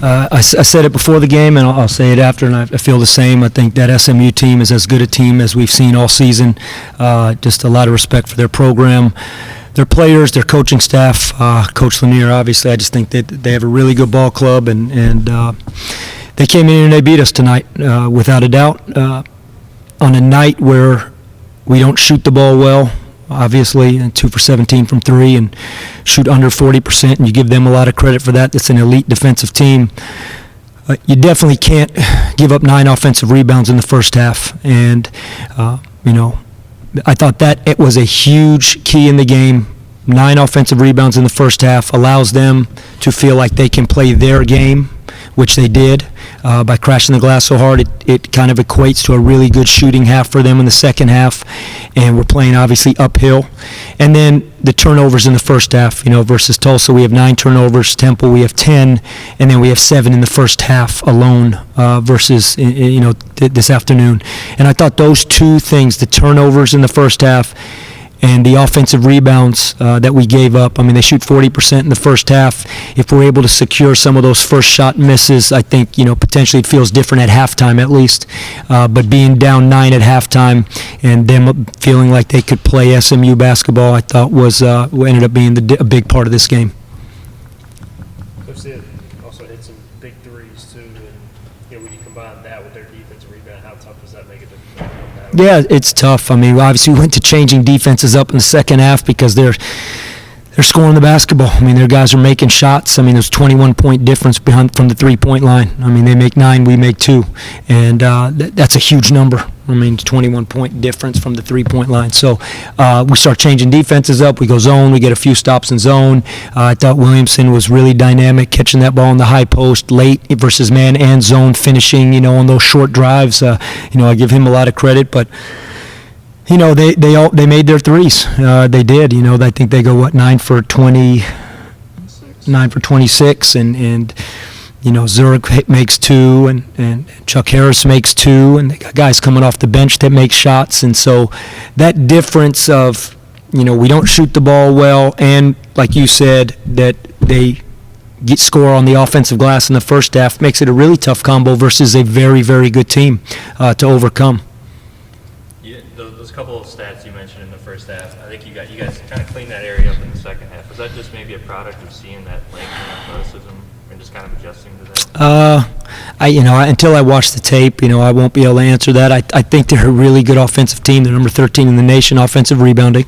I said it before the game, and I'll say it after, and I feel the same. I think that SMU team is as good a team as we've seen all season. Just a lot of respect for their program, their players, their coaching staff. Coach Lanier, obviously, I just think that they have a really good ball club, and they came in and they beat us tonight, without a doubt. On a night where we don't shoot the ball well, obviously, and 2 for 17 from 3 and shoot under 40%, and you give them a lot of credit for that. That's an elite defensive team. You definitely can't give up 9 offensive rebounds in the first half, and I thought that it was a huge key in the game. 9 offensive rebounds in the first half allows them to feel like they can play their game, which they did. By crashing the glass so hard, it kind of equates to a really good shooting half for them in the second half, and we're playing obviously uphill. And then the turnovers in the first half, versus Tulsa, we have 9 turnovers, Temple we have 10, and then we have 7 in the first half alone versus this afternoon. And I thought those two things, the turnovers in the first half and the offensive rebounds that we gave up. I mean, they shoot 40% in the first half. If we're able to secure some of those first shot misses, I think, potentially it feels different at halftime at least. But being down 9 at halftime and them feeling like they could play SMU basketball, I thought ended up being a big part of this game. Coach Sid also hit some big threes too, and when you combine that with their defensive rebound, how tough does that make it? Yeah, it's tough. I mean, obviously we went to changing defenses up in the second half because they're scoring the basketball. I mean, their guys are making shots. I mean, there's 21-point difference from the three-point line. I mean, they make 9, we make 2, and that's a huge number. I mean, 21-point difference from the three-point line. So we start changing defenses up. We go zone. We get a few stops in zone. I thought Williamson was really dynamic, catching that ball in the high post late versus man and zone finishing, on those short drives. I give him a lot of credit, but they made their threes. They did. I think they go 9 for 20, 9 for 26, and Zurich makes 2, and Chuck Harris makes 2, and they got guys coming off the bench that make shots. And so that difference of, we don't shoot the ball well, and like you said, that they score on the offensive glass in the first half makes it a really tough combo versus a very, very good team to overcome. Yeah, those couple of stats you mentioned in the first half, I think you guys kind of cleaned that area up in the second half. Was that just maybe a product of seeing that length and athleticism and just kind of adjusting to that? Until I watch the tape, I won't be able to answer that. I think they're a really good offensive team. They're number 13 in the nation offensive rebounding.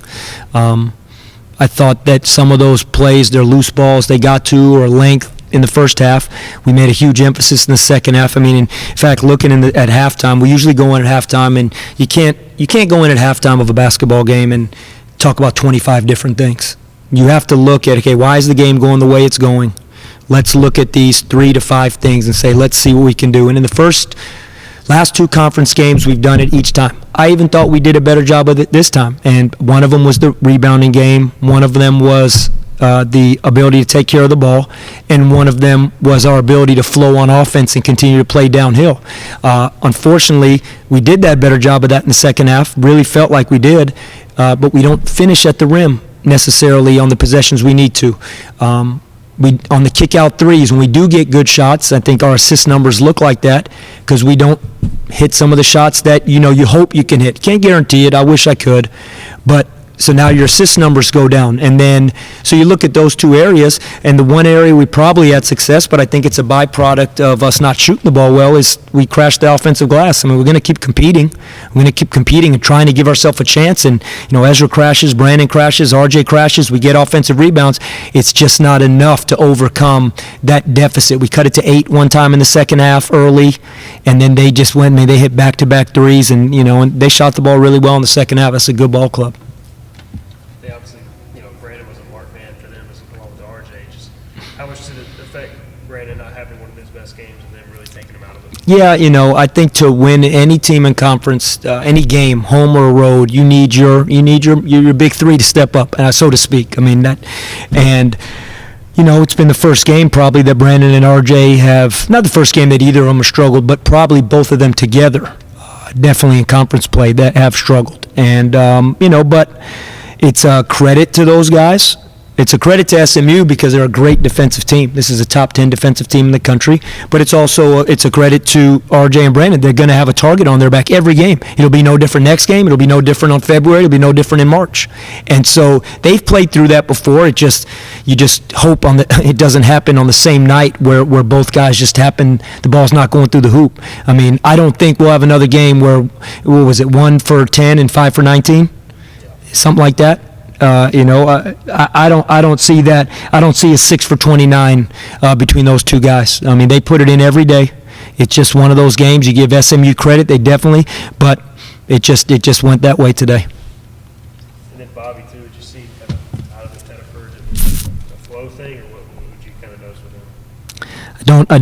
I thought that some of those plays, their loose balls they got to, or length in the first half, we made a huge emphasis in the second half. I mean, in fact, looking at halftime, we usually go in at halftime, and you can't go in at halftime of a basketball game and talk about 25 different things. You have to look at, okay, why is the game going the way it's going? Let's look at these 3 to 5 things and say, let's see what we can do. And in the last 2 conference games, we've done it each time. I even thought we did a better job of it this time. And one of them was the rebounding game. One of them was the ability to take care of the ball. And one of them was our ability to flow on offense and continue to play downhill. Unfortunately, we did that better job of that in the second half. Really felt like we did. But we don't finish at the rim necessarily on the possessions we need to. On the kick-out threes, when we do get good shots, I think our assist numbers look like that because we don't hit some of the shots that, you hope you can hit. Can't guarantee it. I wish I could. But so now your assist numbers go down. And then, so you look at those 2 areas, and the one area we probably had success, but I think it's a byproduct of us not shooting the ball well, is we crashed the offensive glass. I mean, we're going to keep competing. We're going to keep competing and trying to give ourselves a chance. And, Ezra crashes, Brandon crashes, RJ crashes, we get offensive rebounds. It's just not enough to overcome that deficit. We cut it to 8 one time in the second half early, and then they just went, they hit back-to-back threes, and, and they shot the ball really well in the second half. That's a good ball club. How much did it affect Brandon not having one of his best games and then really taking him out of it? Yeah, I think to win any team in conference, any game, home or road, you need your big 3 to step up, so to speak. I mean that, and it's been the first game probably that Brandon and RJ have, not the first game that either of them have struggled, but probably both of them together, definitely in conference play, that have struggled. And but it's a credit to those guys. It's a credit to SMU because they're a great defensive team. This is a top 10 defensive team in the country, but it's also it's a credit to RJ and Brandon. They're going to have a target on their back every game. It'll be no different next game. It'll be no different on February. It'll be no different in March. And so they've played through that before. You just hope it doesn't happen on the same night where both guys just happen, the ball's not going through the hoop. I mean, I don't think we'll have another game where, what was it, 1 for 10 and 5 for 19? Something like that. I don't see that. I don't see a 6 for 29 between those two guys. I mean, they put it in every day. It's just one of those games. You give SMU credit, they definitely, but it just went that way today. And then Bobby too, would you see kind of out of the Tedford a flow thing, or what would you kind of notice with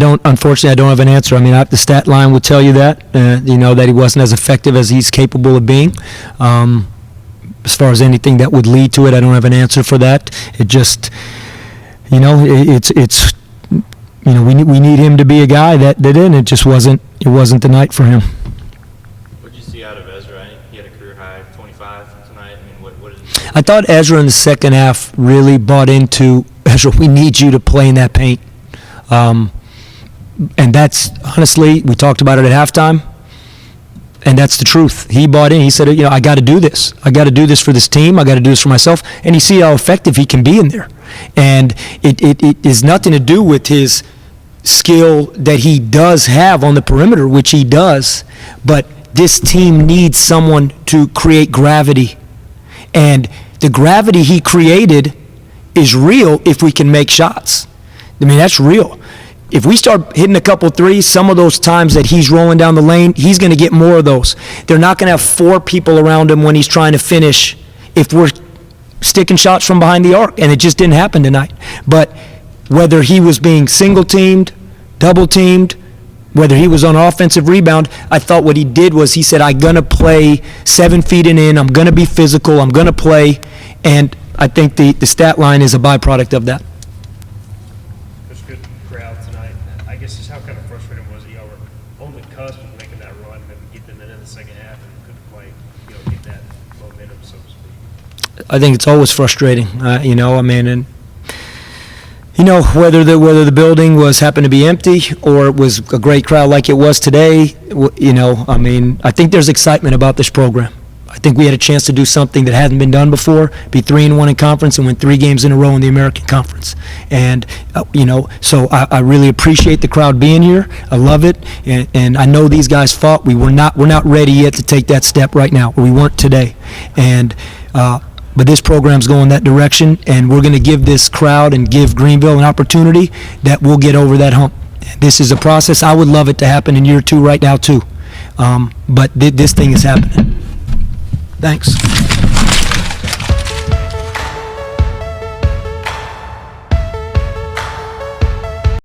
him? Unfortunately, I don't have an answer. I mean, the stat line would tell you that, that he wasn't as effective as he's capable of being. As far as anything that would lead to it, I don't have an answer for that. It just, we need him to be a guy that didn't. It just wasn't the night for him. What did you see out of Ezra? I think he had a career high 25 tonight. I mean, what did you I thought Ezra in the second half really bought into, Ezra, we need you to play in that paint. And that's, honestly, we talked about it at halftime. And that's the truth. He bought in. He said, I got to do this. I got to do this for this team. I got to do this for myself. And you see how effective he can be in there. And it is nothing to do with his skill that he does have on the perimeter, which he does. But this team needs someone to create gravity. And the gravity he created is real if we can make shots. I mean, that's real. If we start hitting a couple threes, some of those times that he's rolling down the lane, he's going to get more of those. They're not going to have 4 people around him when he's trying to finish if we're sticking shots from behind the arc, and it just didn't happen tonight. But whether he was being single-teamed, double-teamed, whether he was on offensive rebound, I thought what he did was he said, I'm going to play 7 feet and in, I'm going to be physical, I'm going to play, and I think the stat line is a byproduct of that. Just how kind of frustrating was it? Y'all were on the cusp of making that run, maybe get them in the second half, and couldn't quite, get that momentum, so to speak. I think it's always frustrating, whether the building happened to be empty or it was a great crowd like it was today. I think there's excitement about this program. I think we had a chance to do something that hadn't been done before, be 3-1 in conference and win 3 games in a row in the American Conference. And, so I really appreciate the crowd being here. I love it. And I know these guys fought. We're not ready yet to take that step right now. We weren't today. And, but this program's going that direction, and we're going to give this crowd and give Greenville an opportunity that we'll get over that hump. This is a process. I would love it to happen in year 2 right now, too. But this thing is happening. Thanks.